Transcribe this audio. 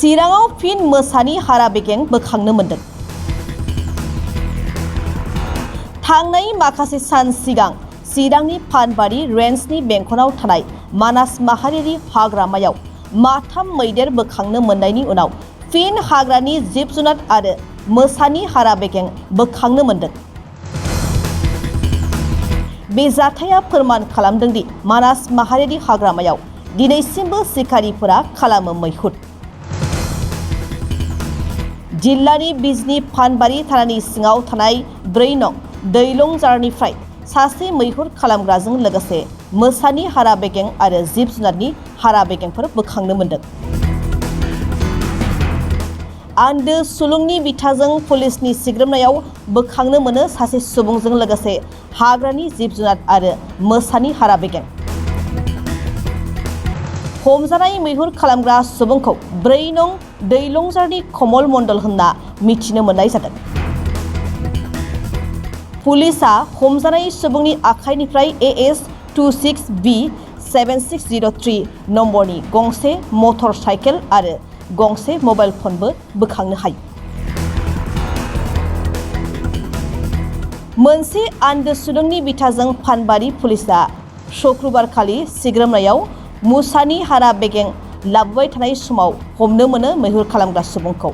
चिराङाव फिन मोसानि हारा बेगें बोखांनो मोन्दों। थांनाय माखासे सान सिगां चिरांनि फानबारि रेन्जनि बेंखनाव थानाय मानास माहारियारि हाग्रामायाव माथाम मैदेर बोखांनो मोननायनि उनाव फिन हाग्रानि जिब जुनार आरो मोसानि हारा बेगें बोखांनो मोन्दों। बे जाथाया फोरमान खालामदों दि मानास माहारियारि हाग्रामायाव दिनैसिमबो सिखारिफोरा खालामो मैहुर। जिल्लानि बिजनी फानबारि थानानि सिङाव थानाय 4 नं दैलंजारनिफ्राय सासे मैहुर खालामग्राजों लोगोसे मोसानि हारा बेगें आरो जिब जुनारनि हारा बेगेंफोर बोखांनो मोन्दों। आन्दो सुलुंनि बिथाजों पुलिसनि सिग्रोमनायाव बोखांनो मोनो सासे सुबुंजों लोगोसे हाग्रानि जिब जुनार आरो मोसानि हारा बेगें। हमजानाय मैहुर खालामग्रा सुबुंखौ 4 नं दैलंजारनि कमल मण्डल होनना मिथिनो मोननाय जादों। पुलिसआ हमजानाय सुबुंनि आखाइनिफ्राय AS26B7603 नम्बरनि गंसे मटर साइकेल आरो गंसे मबाइल फनबो बोखांनो हायो। मोनसे आन्दो सुलुंनि बिथाजों फानबारि पुलिसआ शुक्रबारखालि सिग्रोमनायाव मुसानि हारा बेगें लाबोबाय थानाय समाव हमनो मोनो मैहुर खालामग्रा सुबुंखौ।